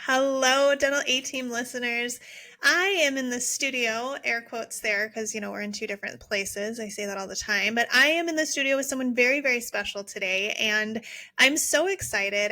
Hello, Dental A Team listeners. I am in the studio, air quotes there, because, we're in two different places. I say that all the time, but I am in the studio with someone very, very special today, and I'm so excited.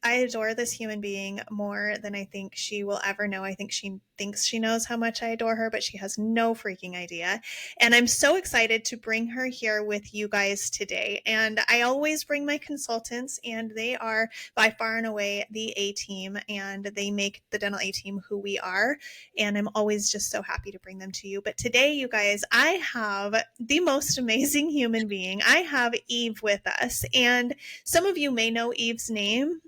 I adore this human being more than I think she will ever know. I think she thinks she knows how much I adore her, but she has no freaking idea. And I'm so excited to bring her here with you guys today. And I always bring my consultants, and they are by far and away the A team, and they make the Dental A team who we are. And I'm always just so happy to bring them to you. But today, you guys, I have the most amazing human being. I have Eve with us, and some of you may know Eve's name.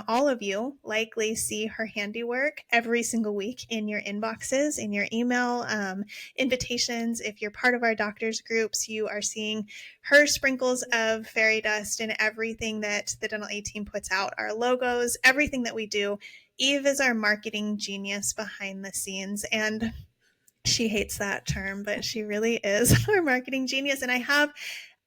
All of you likely see her handiwork every single week in your inboxes, in your email invitations. If you're part of our doctors groups, you are seeing her sprinkles of fairy dust in everything that the Dental A team puts out, our logos, everything that we do. Eve is our marketing genius behind the scenes, and she hates that term, but she really is our marketing genius. And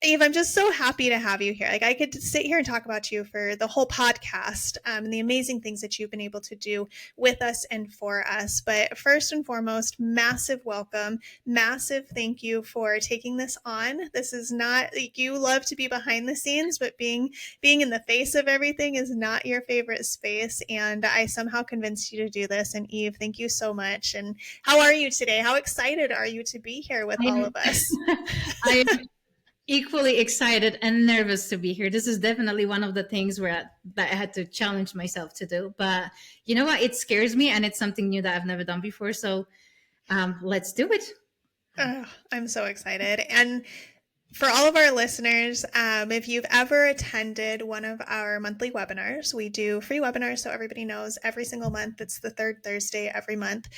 Eve, I'm just so happy to have you here. Like, I could sit here and talk about you for the whole podcast, and the amazing things that you've been able to do with us and for us. But first and foremost, massive welcome, massive thank you for taking this on. This is not like you love to be behind the scenes, but being in the face of everything is not your favorite space. And I somehow convinced you to do this. And Eve, thank you so much. And how are you today? How excited are you to be here with all I'm, of us? I'm equally excited and nervous to be here. This is definitely one of the things that I had to challenge myself to do. But you know what? It scares me, and it's something new that I've never done before. So let's do it. Oh, I'm so excited. And for all of our listeners, if you've ever attended one of our monthly webinars, we do free webinars so everybody knows every single month. It's the third Thursday every month.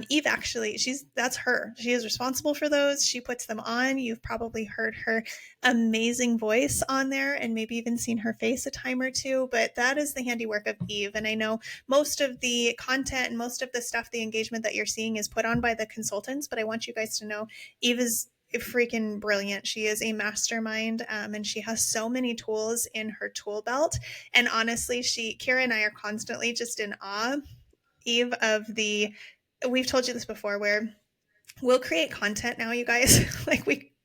Eve actually, that's her. She is responsible for those. She puts them on. You've probably heard her amazing voice on there and maybe even seen her face a time or two, but that is the handiwork of Eve. And I know most of the content and most of the stuff, the engagement that you're seeing is put on by the consultants, but I want you guys to know Eve is freaking brilliant. She is a mastermind, and she has so many tools in her tool belt. And honestly, Kira and I are constantly just in awe, Eve, we've told you this before, where we'll create content now, you guys.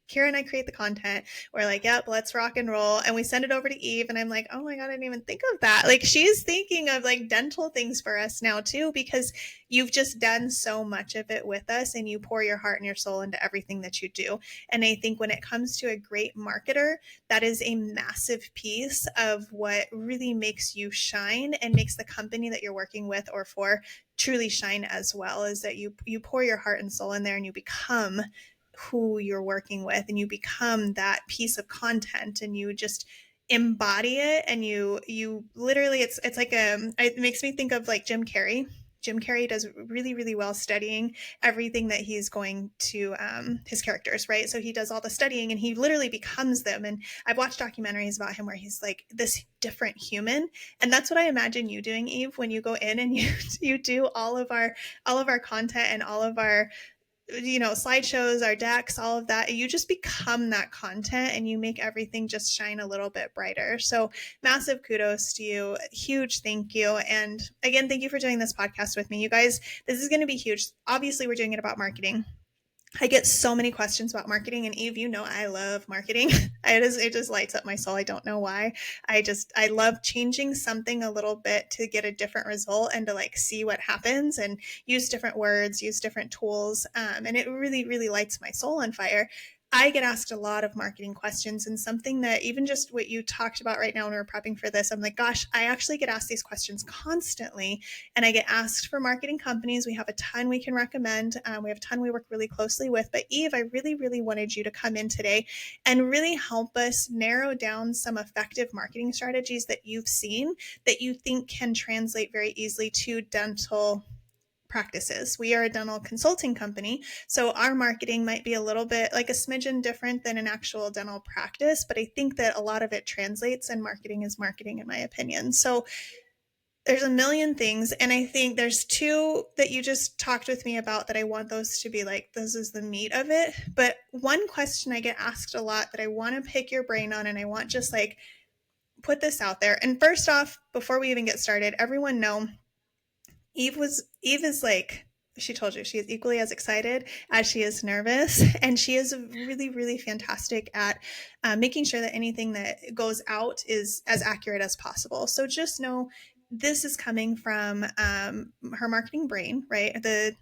Kira and I create the content. We're like, yep, let's rock and roll. And we send it over to Eve. And I'm like, oh my God, I didn't even think of that. Like, she's thinking of like dental things for us now too, because you've just done so much of it with us, and you pour your heart and your soul into everything that you do. And I think when it comes to a great marketer, that is a massive piece of what really makes you shine and makes the company that you're working with or for truly shine as well, is that you pour your heart and soul in there, and you become who you're working with, and you become that piece of content, and you just embody it. And you literally, it's like it makes me think of like Jim Carrey does really, really well studying everything that he's going to, his characters, right? So he does all the studying, and he literally becomes them. And I've watched documentaries about him where he's like this different human. And that's what I imagine you doing, Eve, when you go in and you do all of our content and all of our slideshows, our decks, all of that. You just become that content, and you make everything just shine a little bit brighter. So massive kudos to you. Huge thank you. And again, thank you for doing this podcast with me. You guys, this is going to be huge. Obviously, we're doing it about marketing. I get so many questions about marketing, and Eve, I love marketing. It just lights up my soul. I don't know why. I love changing something a little bit to get a different result, and to like see what happens, and use different words, use different tools. And it really, really lights my soul on fire. I get asked a lot of marketing questions, and something that even just what you talked about right now when we were prepping for this, I'm like, gosh, I actually get asked these questions constantly. And I get asked for marketing companies. We have a ton we can recommend. We have a ton we work really closely with. But Eve, I really, really wanted you to come in today and really help us narrow down some effective marketing strategies that you've seen that you think can translate very easily to dental practices. We are a dental consulting company, so our marketing might be a little bit like a smidgen different than an actual dental practice, but I think that a lot of it translates, and marketing is marketing, in my opinion. So there's a million things, and I think there's two that you just talked with me about that I want those to be like, this is the meat of it. But one question I get asked a lot that I want to pick your brain on, and I want just like put this out there. And first off, before we even get started, everyone know Eve is like, she told you she is equally as excited as she is nervous, and she is really, really fantastic at making sure that anything that goes out is as accurate as possible. So just know this is coming from her marketing brain, right? The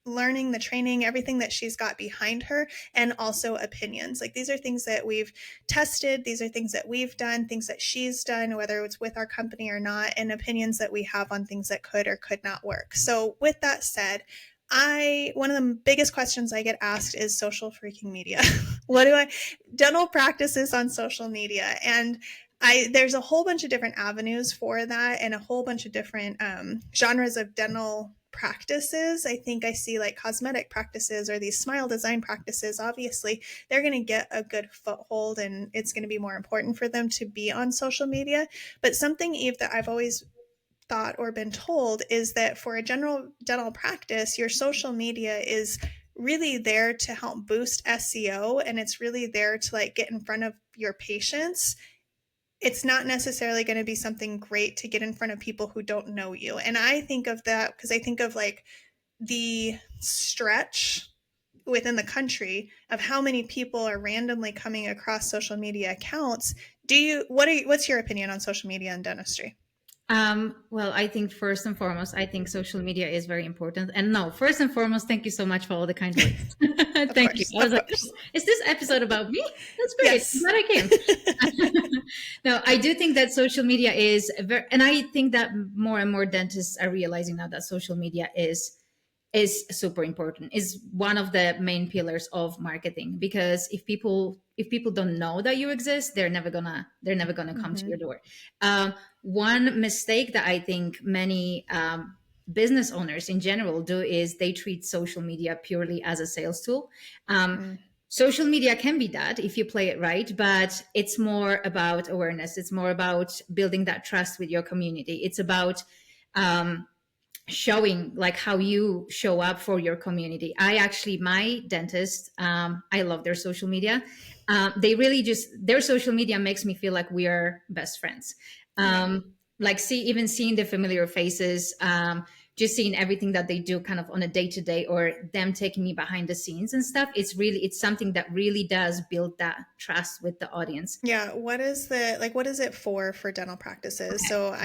learning, the training, everything that she's got behind her, and also opinions. Like these are things that we've tested, these are things that we've done, things that she's done, whether it's with our company or not, and opinions that we have on things that could or could not work. So, with that said, one of the biggest questions I get asked is social freaking media. What do I dental practices on social media? And there's a whole bunch of different avenues for that, and a whole bunch of different genres of dental practices. I think I see like cosmetic practices or these smile design practices. Obviously, they're going to get a good foothold, and it's going to be more important for them to be on social media. But something, Eve, that I've always thought or been told is that for a general dental practice, your social media is really there to help boost SEO, and it's really there to like get in front of your patients. It's not necessarily going to be something great to get in front of people who don't know you. And I think of that because I think of like the stretch within the country of how many people are randomly coming across social media accounts. What's your opinion on social media and dentistry? Well, I think first and foremost, I think social media is very important. And no, first and foremost, thank you so much for all the kind words. Of Thank you. course, I was of like, course. is this episode about me? That's great. I'm Yes. glad I came. No, I do think that social media is very, and I think that more and more dentists are realizing now that social media is super important, is one of the main pillars of marketing, because if people don't know that you exist, they're never gonna come to your Mm-hmm. door. One mistake that I think many business owners in general do is they treat social media purely as a sales tool. um, Mm, Social media can be that if you play it right, but it's more about awareness, it's more about building that trust with your community, it's about um, showing like how you show up for your community. My dentist, I love their social media. They really just, their social media makes me feel like we are best friends. yeah. Like even seeing the familiar faces, just seeing everything that they do kind of on a day to day, or them taking me behind the scenes and stuff. It's something that really does build that trust with the audience. Yeah, what is it for dental practices? So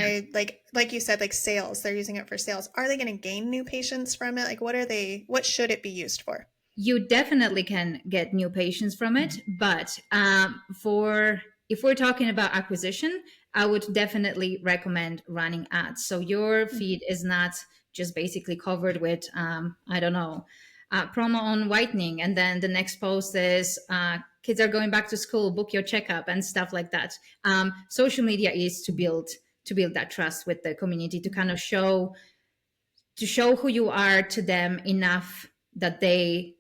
like you said, like sales, they're using it for sales. Are they going to gain new patients from it? Like what should it be used for? You definitely can get new patients from it, but for if we're talking about acquisition, I would definitely recommend running ads, so your Mhm. feed is not just basically covered with I don't know, promo on whitening, and then the next post is kids are going back to school, book your checkup and stuff like that. Social media is to build that trust with the community, to kind of show who you are to them enough that they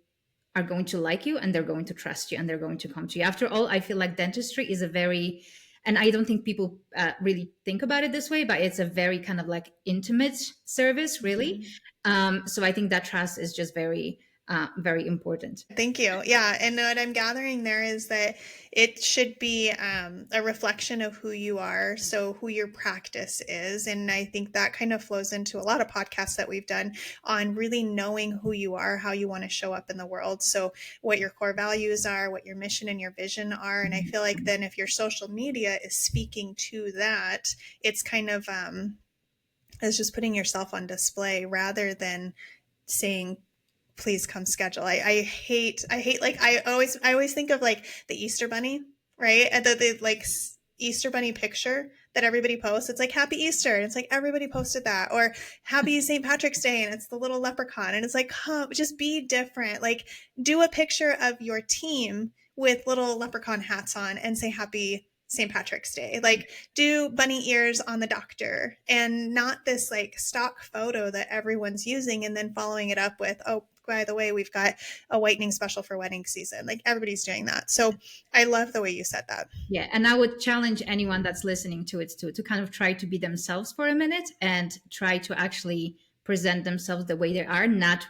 are going to like you, and they're going to trust you, and they're going to come to you. After all, I feel like dentistry is a very, and I don't think people really think about it this way, but it's a very kind of like intimate service, really. Mhm. So I think that trust is just very, very important. Thank you. Yeah, and what I'm gathering there is that it should be a reflection of who you are, so who your practice is, and I think that kind of flows into a lot of podcasts that we've done on really knowing who you are, how you want to show up in the world. So what your core values are, what your mission and your vision are, and I feel like then if your social media is speaking to that, it's kind of it's just putting yourself on display rather than saying please come schedule. I hate like I always think of like the Easter bunny, right? And the like Easter bunny picture that everybody posts. It's like happy Easter. And it's like everybody posted that. Or happy St. Patrick's Day and it's the little leprechaun. And it's like, come, just be different. Like do a picture of your team with little leprechaun hats on and say happy St. Patrick's Day. Like do bunny ears on the doctor and not this like stock photo that everyone's using and then following it up with, oh, by the way, we've got a whitening special for wedding season. Like everybody's doing that. So I love the way you said that. Yeah, and I would challenge anyone that's listening to it to kind of try to be themselves for a minute, and try to actually present themselves the way they are, not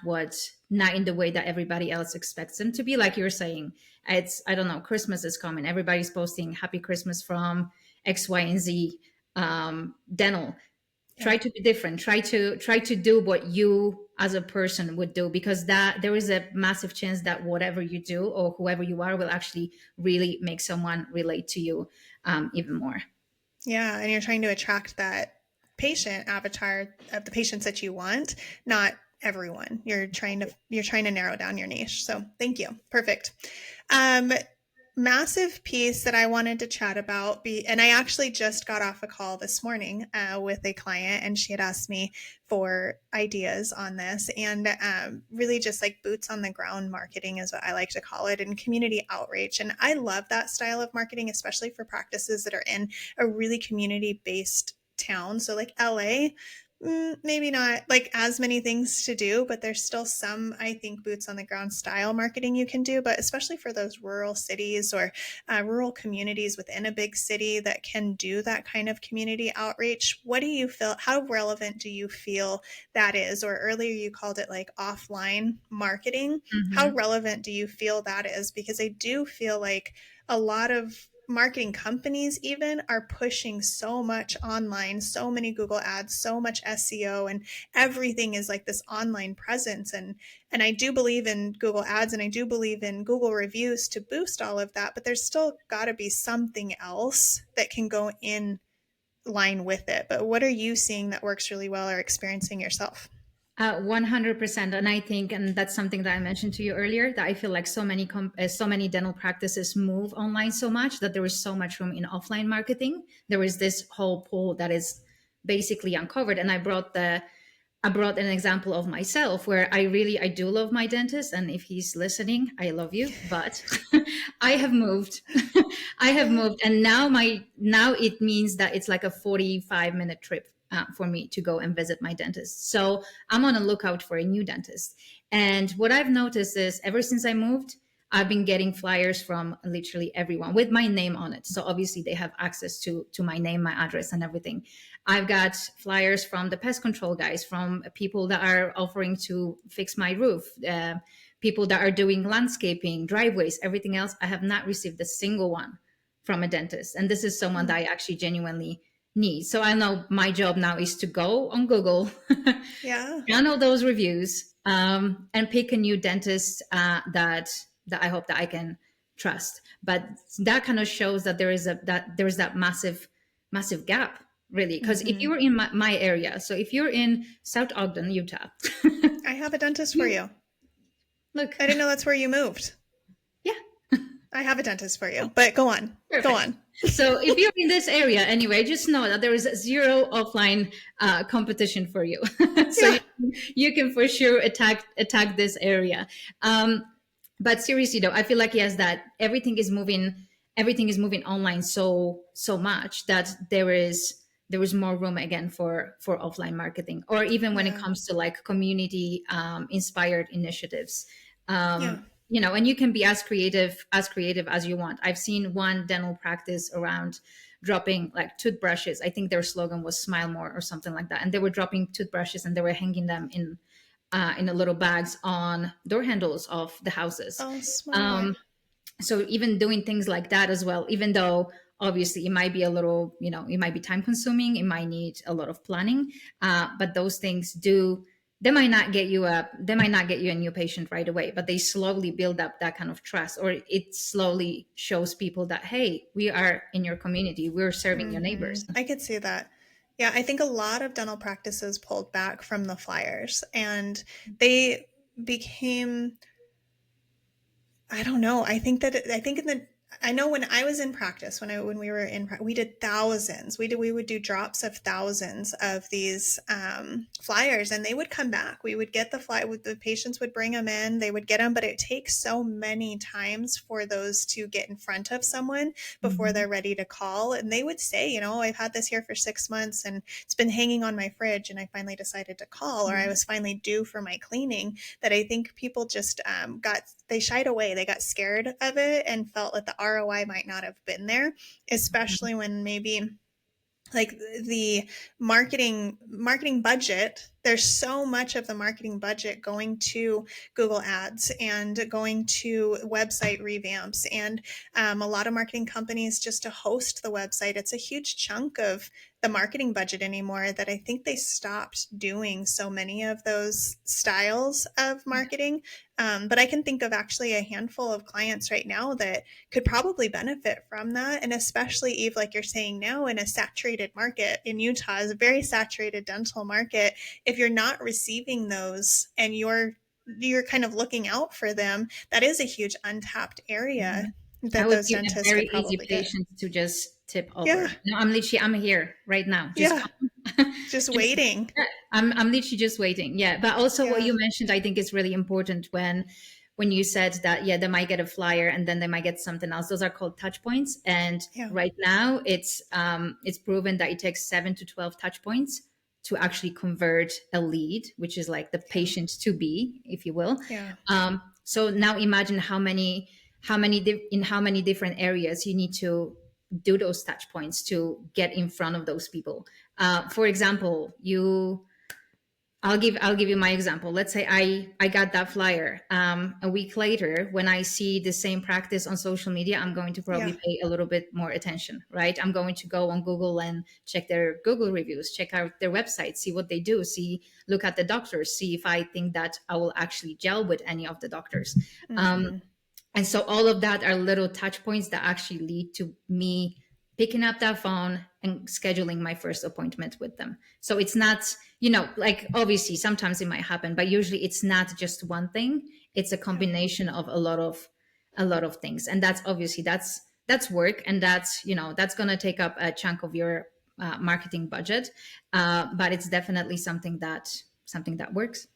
in the way that everybody else expects them to be. Like you're saying, it's, I don't know, Christmas is coming. Everybody's posting Happy Christmas from X, Y, and Z dental. Yeah. try to be different, try to do what you as a person would do, because that there is a massive chance that whatever you do or whoever you are will actually really make someone relate to you even more. Yeah, and you're trying to attract that patient avatar of the patients that you want, not everyone. You're trying to narrow down your niche. So thank you. Perfect. Um, Massive piece that I wanted to chat about and I actually just got off a call this morning with a client, and she had asked me for ideas on this, and really just like boots on the ground marketing is what I like to call it, and community outreach. And I love that style of marketing, especially for practices that are in a really community based town. So like LA, maybe not like as many things to do, but there's still some, I think, boots on the ground style marketing you can do. But especially for those rural cities or rural communities within a big city that can do that kind of community outreach, what do you feel? How relevant do you feel that is? Or earlier you called it like offline marketing. How Mhm. relevant do you feel that is? Because I do feel like a lot of marketing companies even are pushing so much online, so many Google ads, so much SEO, and everything is like this online presence. And I do believe in Google ads, and I do believe in Google reviews to boost all of that, but there's still got to be something else that can go in line with it. But what are you seeing that works really well or experiencing yourself? 100%. And I think, and that's something that I mentioned to you earlier, that I feel like so many dental practices move online so much that there is so much room in offline marketing. There is this whole pool that is basically uncovered. And I brought an example of myself where I do love my dentist, and if he's listening, I love you, but I have moved. I have Yeah. moved, and now it means that it's like a 45-minute trip for me to go and visit my dentist. So I'm on a lookout for a new dentist. And what I've noticed is ever since I moved, I've been getting flyers from literally everyone with my name on it. So obviously they have access to my name, my address, and everything. I've got flyers from the pest control guys, from people that are offering to fix my roof, people that are doing landscaping, driveways, everything else. I have not received a single one from a dentist. And this is someone that I actually genuinely need. So I know my job now is to go on Google, Yeah. scan all those reviews, and pick a new dentist that I hope that I can trust. But that kind of shows that there is that massive gap, really. Because if Hmm. you're in my area, so if you're in South Ogden, Utah, I have a dentist for you you. look, I didn't know that's where you moved. yeah, I have a dentist for you, but go on. Go perfect. on. So if you're in this area anyway, just know that there is zero offline competition for you. So Yeah. you can for sure attack this area. But seriously though, I feel like yes, that everything is moving online so much that there is more room again for offline marketing, or even when it Yeah. comes to like community inspired initiatives. Yeah. And you can be as creative as you want. I've seen one dental practice around dropping like toothbrushes. I think their slogan was smile more or something like that, and they were dropping toothbrushes and they were hanging them in the little bags on door handles of the houses. Oh, smart. um, so even doing things like that as well, even though obviously it might be a little, it might be time consuming, it might need a lot of planning, but those things do, they might not get you a new patient right away, but they slowly build up that kind of trust, or it slowly shows people that, hey, we are in your community, we're serving your neighbors. I could see that. Yeah, I think a lot of dental practices pulled back from the flyers, and they became, I don't know. I think in the I know when I was in practice, when we were in we did thousands. We would do drops of thousands of these flyers, and they would come back. We would get the patients would bring them in, they would get them, but it takes so many times for those to get in front of someone before Mhm. they're ready to call. And they would say, I've had this here for 6 months, and it's been hanging on my fridge, and I finally decided to call, or I Yeah. was finally due for my cleaning. That I think people just they shied away. They got scared of it and felt that the ROI might not have been there, especially when maybe like the marketing budget there's so much of the marketing budget going to Google ads and going to website revamps and a lot of marketing companies just to host the website. It's a huge chunk of the marketing budget anymore that I think they stopped doing so many of those styles of marketing. But I can think of actually a handful of clients right now that could probably benefit from that. And especially, Eve, like you're saying now, in a saturated market in Utah, is a very saturated dental market. If you're not receiving those and you're kind of looking out for them, that is a huge untapped area I that would those be a dentists could very easy probably get. patient to just tip Yeah, over. No, I'm here right now. Just yeah, come. just Just waiting. yeah, I'm literally just waiting. Yeah. But also what Yeah, you mentioned, I think is really important when you said that, yeah, they might get a flyer and then they might get something else. Those are called touch points. And yeah, right now it's proven that it takes 7 to 12 touch points to actually convert a lead, which is like the yeah, patient to be, if you will. yeah, So now imagine in how many different areas you need to do those touch points to get in front of those people. For example, I'll give you my example. Let's say I got that flyer. A week later, when I see the same practice on social media, I'm going to yeah, probably pay a little bit more attention, right? I'm going to go on Google and check their Google reviews, check out their website, see what they do, look at the doctors, see if I think that I will actually gel with any of the doctors. Um, mm-hmm. and so all of that are little touch points that actually lead to me picking up that phone and scheduling my first appointment with them. So it's not, like obviously sometimes it might happen, but usually it's not just one thing. It's a Yeah, combination of a lot of things. And that's obviously that's work, and that's going to take up a chunk of your marketing budget. But it's definitely something that works.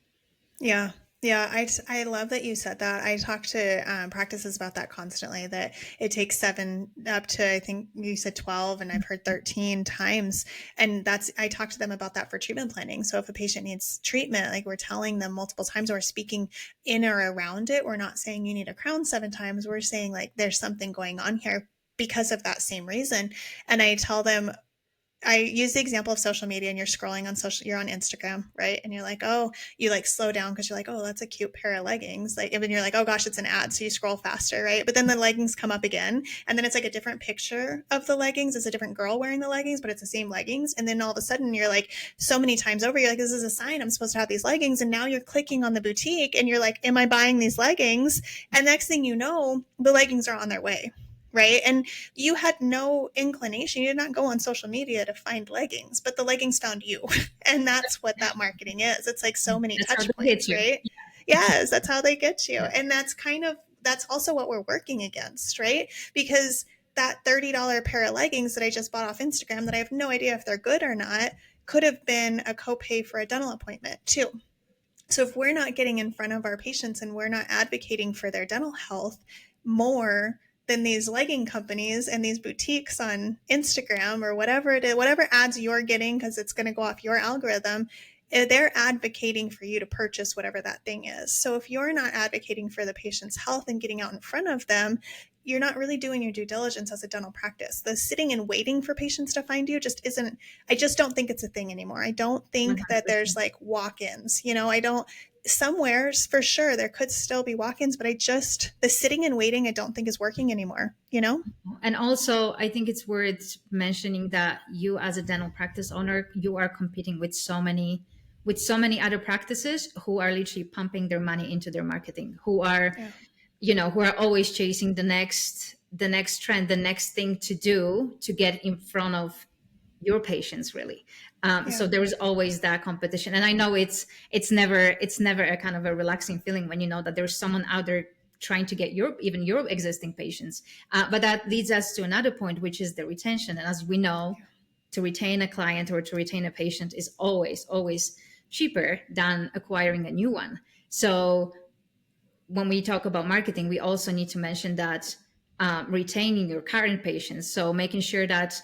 yeah. Yeah, I love that you said that. I talk to practices about that constantly, that it takes seven up to, I think you said 12, and I've heard 13 times. And I talk to them about that for treatment planning. So if a patient needs treatment, like we're telling them multiple times, or speaking in or around it, we're not saying you need a crown 7 times. We're saying like there's something going on here because of that same reason. And I tell them, I use the example of social media, and you're scrolling on you're on Instagram, right? And you're like, oh, you like slow down because you're like, oh, that's a cute pair of leggings. Like, and then you're like, oh gosh, it's an ad. So you scroll faster, right? But then the leggings come up again. And then it's like a different picture of the leggings. It's a different girl wearing the leggings, but it's the same leggings. And then all of a sudden you're like, so many times over, you're like, this is a sign I'm supposed to have these leggings. And now you're clicking on the boutique and you're like, am I buying these leggings? And next thing you know, the leggings are on their way. Right. And you had no inclination. You did not go on social media to find leggings, but the leggings found you. And that's what that marketing is. It's like so many That's how touch they get points, you. right? Yes, that's how they get you. Yeah. And that's also what we're working against, right? Because that $30 pair of leggings that I just bought off Instagram that I have no idea if they're good or not could have been a copay for a dental appointment too. So if we're not getting in front of our patients and we're not advocating for their dental health more than these legging companies and these boutiques on Instagram or whatever it is, whatever ads you're getting, because it's going to go off your algorithm, they're advocating for you to purchase whatever that thing is. So if you're not advocating for the patient's health and getting out in front of them, you're not really doing your due diligence as a dental practice. The sitting and waiting for patients to find you just isn't, I just don't think it's a thing anymore. I don't think that there's 100%. like walk-ins, I don't, somewhere for sure there could still be walk-ins, but the sitting and waiting I don't think is working anymore. And also, I think it's worth mentioning that you, as a dental practice owner, you are competing with so many other practices who are literally pumping their money into their marketing, Yeah, who are always chasing the next trend, the next thing to do to get in front of your patients, really. yeah, So there is always that competition, and I know it's never a kind of a relaxing feeling when you know that there's someone out there trying to get even your existing patients. But that leads us to another point, which is the retention. And as we know, yeah, to retain a client or to retain a patient is always cheaper than acquiring a new one. So when we talk about marketing, we also need to mention that retaining your current patients. So making sure that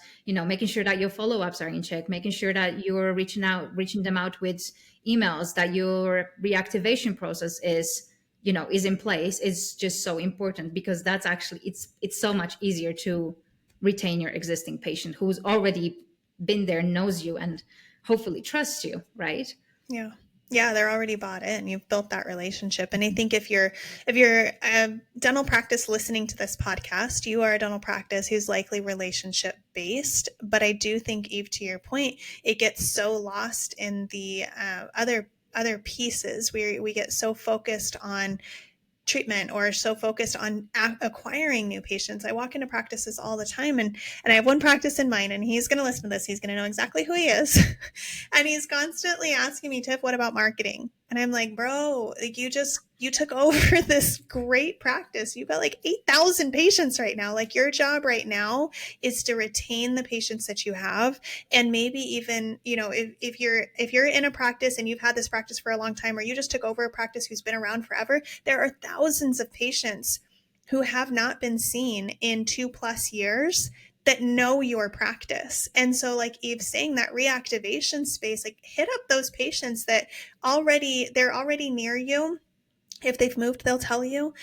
your follow-ups are in check, making sure that you're reaching them out with emails, that your reactivation process is in place, is just so important, because that's actually it's so much easier to retain your existing patient who's already been there, knows you, and hopefully trusts you, right? Yeah. Yeah, they're already bought in. You've built that relationship. And I think if you're a dental practice listening to this podcast, you are a dental practice who's likely relationship based. But I do think, Eve, to your point, it gets so lost in the other pieces. We get so focused on treatment or so focused on acquiring new patients. I walk into practices all the time, and I have one practice in mind, and he's going to listen to this. He's going to know exactly who he is. And he's constantly asking me, Tiff, what about marketing? And I'm like, bro, like you took over this great practice. You've got like 8,000 patients right now. Like your job right now is to retain the patients that you have. And maybe even, if you're in a practice and you've had this practice for a long time, or you just took over a practice who's been around forever, there are thousands of patients who have not been seen in 2+ years that know your practice. And so, like Eve's saying, that reactivation space, like hit up those patients that they're already near you. If they've moved, they'll tell you.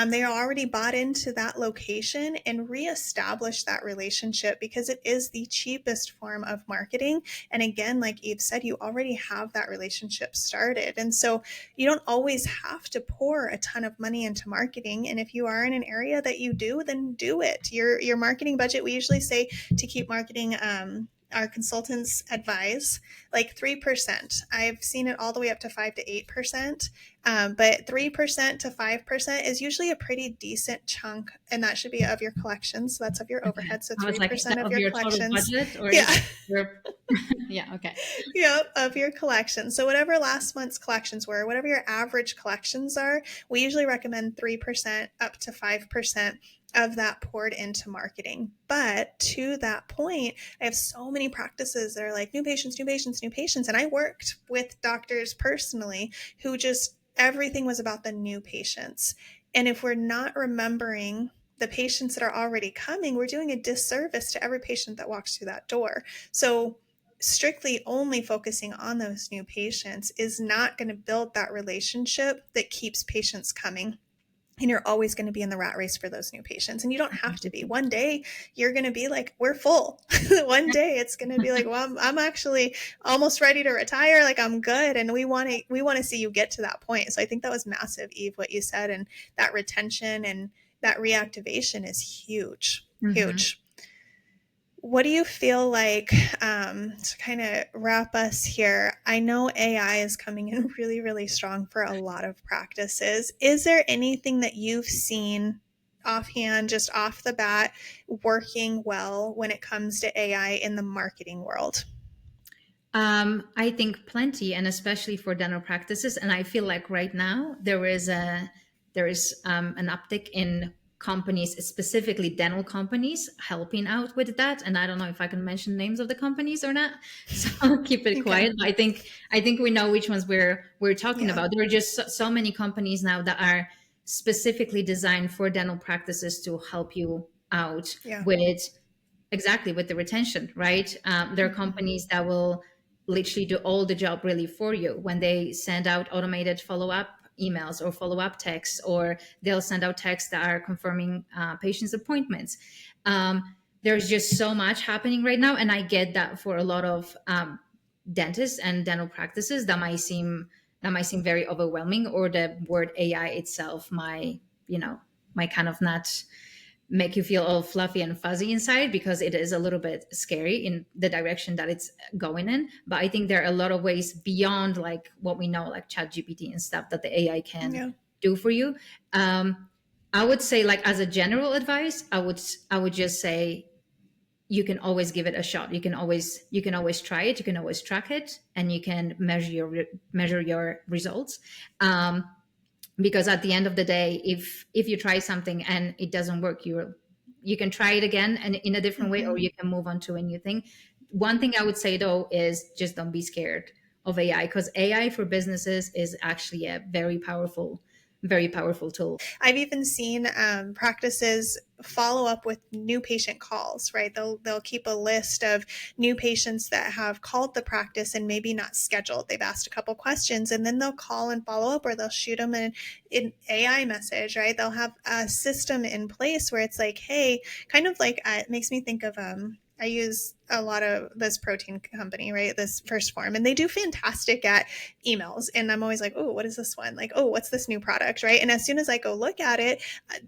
They are already bought into that location, and reestablish that relationship, because it is the cheapest form of marketing. And again, like Eve said, you already have that relationship started. And so you don't always have to pour a ton of money into marketing. And if you are in an area that you do, then do it. Your marketing budget, we usually say to keep marketing, our consultants advise like 3%. I've seen it all the way up to 5 to 8%. But 3% to 5% is usually a pretty decent chunk, and that should be of your collections. So that's of your Okay. overhead. So I was like, is 3% that of of your your total collections. budget or Yeah. is your yeah, okay. Yep, of your collection. So whatever last month's collections were, whatever your average collections are, we usually recommend 3% up to 5% of that poured into marketing. But to that point, I have so many practices that are like new patients, new patients, new patients. And I worked with doctors personally who just everything was about the new patients. And if we're not remembering the patients that are already coming, we're doing a disservice to every patient that walks through that door. So strictly only focusing on those new patients is not going to build that relationship that keeps patients coming. And you're always going to be in the rat race for those new patients. And you don't have to be. One day you're going to be like, we're full. One day it's going to be like, well, I'm actually almost ready to retire. Like I'm good. And we want to see you get to that point. So I think that was massive, Eve, what you said. And that retention and that reactivation is huge, Mm-hmm. huge. What do you feel like, to kind of wrap us here? I know AI is coming in really, really strong for a lot of practices. Is there anything that you've seen offhand, just off the bat, working well when it comes to AI in the marketing world? I think plenty, and especially for dental practices. And I feel like right now there is an uptick in companies, specifically dental companies, helping out with that. And I don't know if I can mention names of the companies or not, so I'll keep it You quiet. can. But I think we know which ones we're talking Yeah. about. There are just so many companies now that are specifically designed for dental practices to help you out Yeah. with exactly with the retention, right? There are Hmm. companies that will literally do all the job really for you when they send out automated follow-up emails or follow-up texts, or they'll send out texts that are confirming patients appointments. There's just so much happening right now, and I get that for a lot of dentists and dental practices that might seem very overwhelming, or the word AI itself might kind of not make you feel all fluffy and fuzzy inside, because it is a little bit scary in the direction that it's going in. But I think there are a lot of ways beyond like what we know, like chat GPT and stuff, that the AI can Yeah. do for you. I would say, like, as a general advice, I would just say you can always give it a shot. You can always try it, you can always track it, and you can measure your results. Because at the end of the day, if you try something and it doesn't work, you can try it again and in a different way, or Hmm. you can move on to a new thing. One thing I would say though is just don't be scared of AI, because AI for businesses is actually a very powerful tool. I've even seen practices follow up with new patient calls, right? They'll keep a list of new patients that have called the practice and maybe not scheduled. They've asked a couple questions, and then they'll call and follow up, or they'll shoot them an AI message, right? They'll have a system in place where it's like, hey, kind of like it makes me think of I use a lot of this protein company, right? This First Form, and they do fantastic at emails. And I'm always like, oh, what is this one? Like, oh, what's this new product, right? And as soon as I go look at it,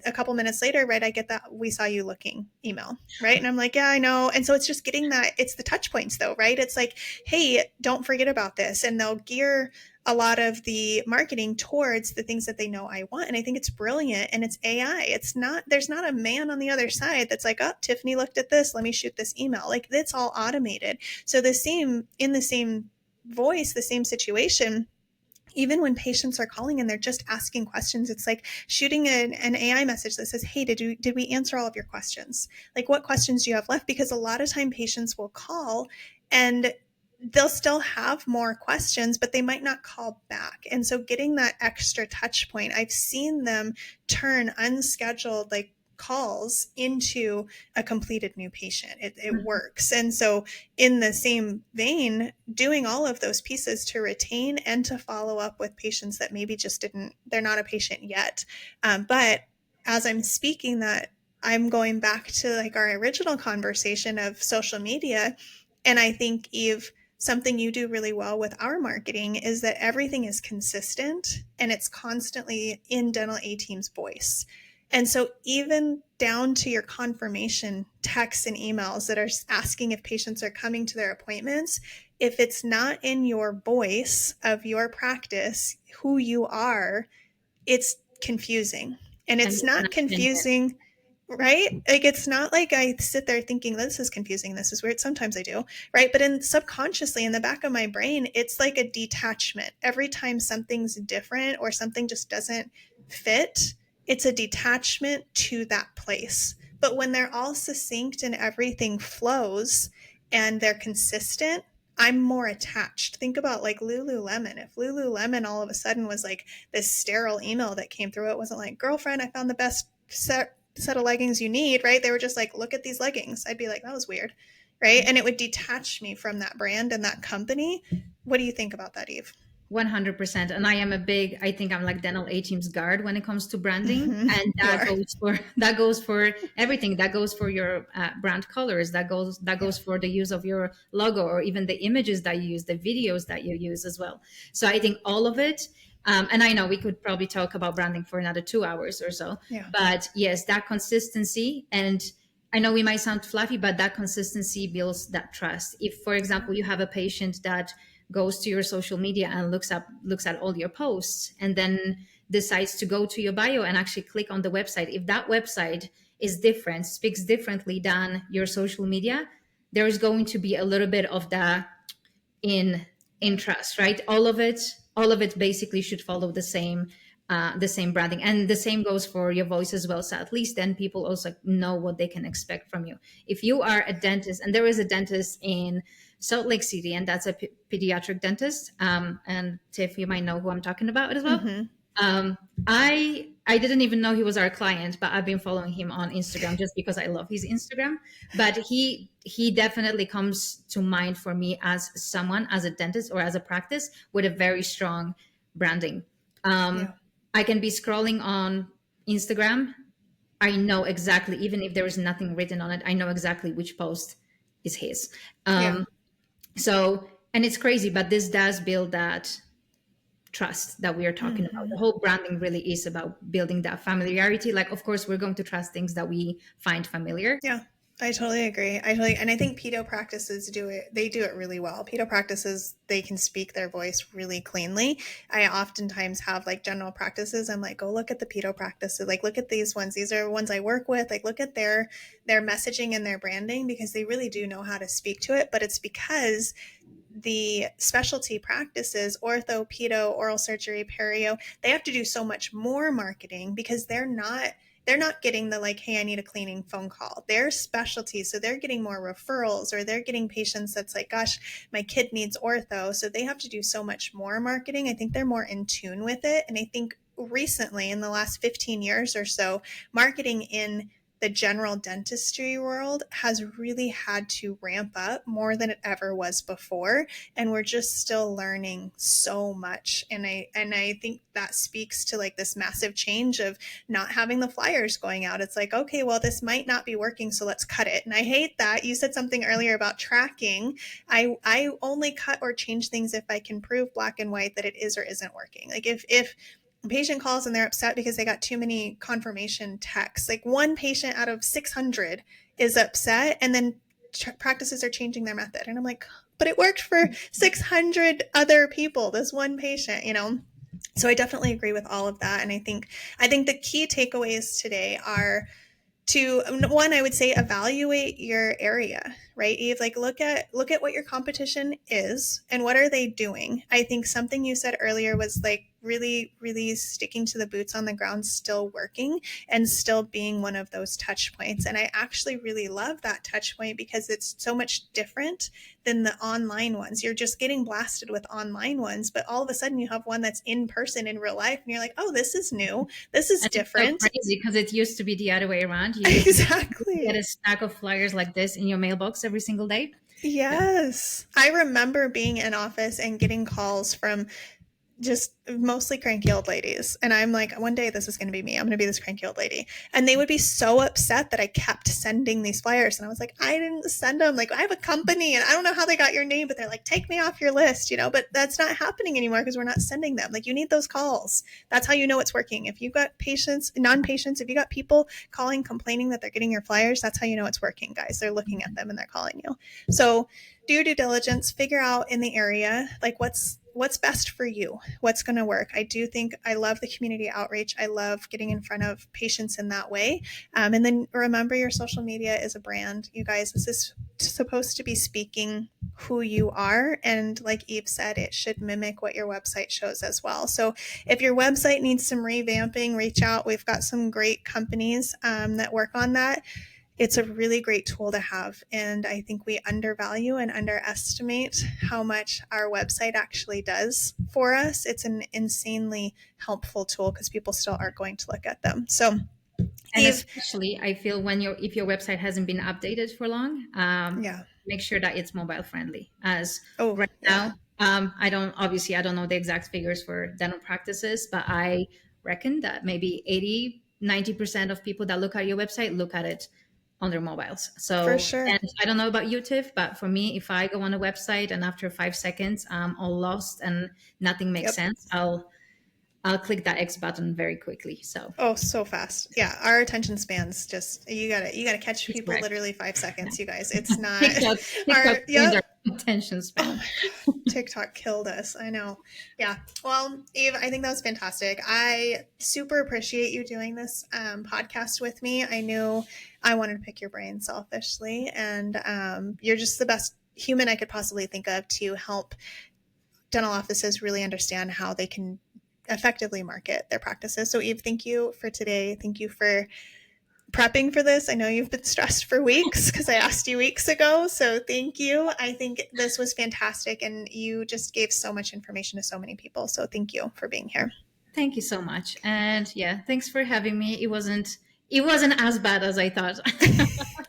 a couple minutes later, right, I get that we saw you looking email, right? And I'm like, yeah, I know. And so it's just getting that. It's the touch points, though, right? It's like, hey, don't forget about this, and they'll gear a lot of the marketing towards the things that they know I want. And I think it's brilliant. And it's AI. It's not, there's not a man on the other side that's like, oh, Tiffany looked at this. Let me shoot this email. Like, it's all automated. So in the same voice, the same situation, even when patients are calling and they're just asking questions, it's like shooting an AI message that says, hey, did we answer all of your questions? Like, what questions do you have left? Because a lot of time patients will call and they'll still have more questions, but they might not call back. And so getting that extra touch point, I've seen them turn unscheduled like calls into a completed new patient. It works. And so in the same vein, doing all of those pieces to retain and to follow up with patients that maybe just didn't, they're not a patient yet. But as I'm speaking that, I'm going back to like our original conversation of social media. And I think, Eve, something you do really well with our marketing is that everything is consistent and it's constantly in Dental A Team's voice. And so even down to your confirmation texts and emails that are asking if patients are coming to their appointments, if it's not in your voice of your practice, who you are, it's confusing. And And it's not confusing, right? Like, it's not like I sit there thinking this is confusing, this is weird. Sometimes I do, right? But in subconsciously in the back of my brain, it's like a detachment. Every time something's different or something just doesn't fit, it's a detachment to that place. But when they're all succinct and everything flows and they're consistent, I'm more attached. Think about like Lululemon. If Lululemon all of a sudden was like this sterile email that came through, it wasn't like, girlfriend, I found the best set of leggings you need, right? They were just like, look at these leggings. I'd be like, that was weird, right? And it would detach me from that brand and that company. What do you think about that, Eve? 100%. And I am a big, I think I'm like Dental A Team's guard when it comes to branding. Mm-hmm. And You that are. goes for, that goes for everything. That goes for your brand colors. That Yeah. goes for the use of your logo, or even the images that you use, the videos that you use as well. So I think all of it, and I know we could probably talk about branding for another 2 hours or so, Yeah. but yes, that consistency. And I know we might sound fluffy, but that consistency builds that trust. If, for Yeah. example, you have a patient that goes to your social media and looks at all your posts, and then decides to go to your bio and actually click on the website, if that website is different, speaks differently than your social media, there is going to be a little bit of that in Yeah. trust, right? All of it basically should follow the same branding, and the same goes for your voice as well. So at least then people also know what they can expect from you. If you are a dentist, and there is a dentist in Salt Lake City, and that's a pediatric dentist, and Tiff, you might know who I'm talking about as well. Mm-hmm. um, I didn't even know he was our client, but I've been following him on Instagram just because I love his Instagram. But he definitely comes to mind for me as someone, as a dentist or as a practice with a very strong branding. Um, Yeah. I can be scrolling on Instagram. I know exactly, even if there is nothing written on it, I know exactly which post is his. Yeah. Um, so, and it's crazy, but this does build that trust that we are talking about. Mm-hmm. The whole branding really is about building that familiarity. Like, of course, we're going to trust things that we find familiar. Yeah. I totally agree. And I think pedo practices do it. They do it really well. Pedo practices, they can speak their voice really cleanly. I oftentimes have like general practices. I'm like, go look at the pedo practices. Like, look at these ones. These are ones I work with. Like, look at their messaging and their branding, because they really do know how to speak to it. But it's because the specialty practices, ortho, pedo, oral surgery, perio, they have to do so much more marketing because they're not getting the like, hey, I need a cleaning phone call. They're specialties, so they're getting more referrals, or they're getting patients that's like, gosh, my kid needs ortho. So they have to do so much more marketing. I think they're more in tune with it. And I think recently, in the last 15 years or so, marketing in the general dentistry world has really had to ramp up more than it ever was before, and we're just still learning so much. And I think that speaks to like this massive change of not having the flyers going out. It's like, okay, well, this might not be working, so let's cut it. And I hate that. You said something earlier about tracking. I only cut or change things if I can prove black and white that it is or isn't working. Like if a patient calls and they're upset because they got too many confirmation texts, like one patient out of 600 is upset, and then practices are changing their method. And I'm like, but it worked for 600 other people, this one patient, you know? So I definitely agree with all of that. And I think the key takeaways today are to, one, I would say evaluate your area, right, Eve? Like look at what your competition is and what are they doing. I think something you said earlier was like really, really sticking to the boots on the ground, still working and still being one of those touch points. And I actually really love that touch point because it's so much different than the online ones. You're just getting blasted with online ones, but all of a sudden you have one that's in person in real life and you're like, oh, this is new, this is And it's so different. crazy because it used to be the other way around. You used to get Exactly. a stack of flyers like this in your mailbox every single day. Yeah. Yes. I remember being in office and getting calls from just mostly cranky old ladies. And I'm like, one day this is going to be me. I'm going to be this cranky old lady. And they would be so upset that I kept sending these flyers. And I was like, I didn't send them. Like, I have a company and I don't know how they got your name, but they're like, take me off your list, you know? But that's not happening anymore because we're not sending them. Like, you need those calls. That's how you know it's working. If you've got patients, non patients, if you got people calling, complaining that they're getting your flyers, that's how you know it's working, guys. They're looking at them and they're calling you. So, do your due diligence, figure out in the area like what's best for you, what's going to work. I do think I love the community outreach. I love getting in front of patients in that way. And then remember, your social media is a brand, you guys. This is supposed to be speaking who you are, and like Eve said, it should mimic what your website shows as well. So if your website needs some revamping, reach out. We've got some great companies that work on that. It's a really great tool to have. And I think we undervalue and underestimate how much our website actually does for us. It's an insanely helpful tool because people still are going to look at them. So, And Eve, especially, I feel when if your website hasn't been updated for long, yeah. make sure that it's mobile friendly. As Oh, right yeah, now, I don't know the exact figures for dental practices, but I reckon that maybe 80-90% of people that look at your website look at it on their mobiles. for So, sure. and I don't know about you, Tiff, but for me, if I go on a website and after 5 seconds I'm all lost and nothing makes Yep. sense, I'll click that X button very quickly. So Oh, so fast. Yeah, our attention spans just you gotta catch it's people correct. literally 5 seconds, you guys. It's not TikTok our ruined yep. our attention Oh span. my God. TikTok killed us. I know. Yeah. Well, Eve, I think that was fantastic. I super appreciate you doing this podcast with me. I knew I wanted to pick your brain selfishly, and you're just the best human I could possibly think of to help dental offices really understand how they can effectively market their practices. So, Eve, thank you for today. Thank you for prepping for this. I know you've been stressed for weeks because I asked you weeks ago. So thank you. I think this was fantastic and you just gave so much information to so many people. So thank you for being here. Thank you so much. And yeah, thanks for having me. It wasn't as bad as I thought.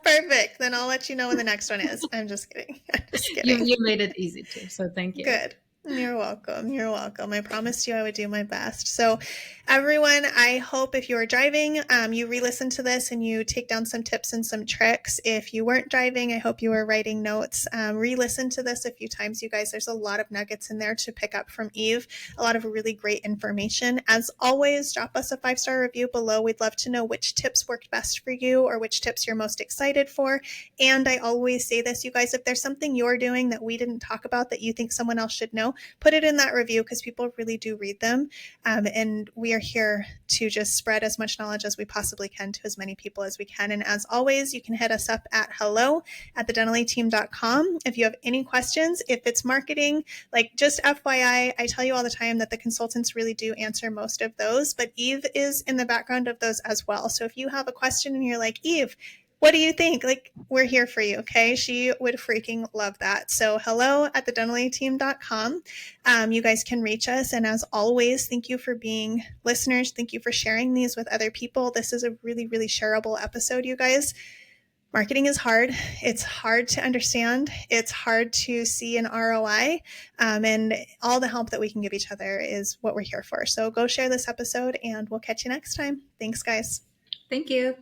Perfect. Then I'll let you know when the next one is. I'm just kidding. I'm just you kidding. you made it easy too. So thank you. Good. You're welcome. You're welcome. I promised you I would do my best. So, everyone, I hope if you are driving, you re listen to this and you take down some tips and some tricks. If you weren't driving, I hope you were writing notes. Re listen to this a few times, you guys. There's a lot of nuggets in there to pick up from Eve, a lot of really great information. As always, drop us a 5-star review below. We'd love to know which tips worked best for you or which tips you're most excited for. And I always say this, you guys, if there's something you're doing that we didn't talk about that you think someone else should know, put it in that review because people really do read them. And we are here to just spread as much knowledge as we possibly can to as many people as we can. And as always, you can hit us up at hello@thedentaleteam.com if you have any questions. If it's marketing, like just FYI, I tell you all the time that the consultants really do answer most of those, but Eve is in the background of those as well. So if you have a question and you're like, Eve, What do you think? Like, we're here for you, okay? She would freaking love that. So, hello at thedentallyteam.com. You guys can reach us. And as always, thank you for being listeners. Thank you for sharing these with other people. This is a really, really shareable episode, you guys. Marketing is hard. It's hard to understand. It's hard to see an ROI. And all the help that we can give each other is what we're here for. So go share this episode and we'll catch you next time. Thanks, guys. Thank you.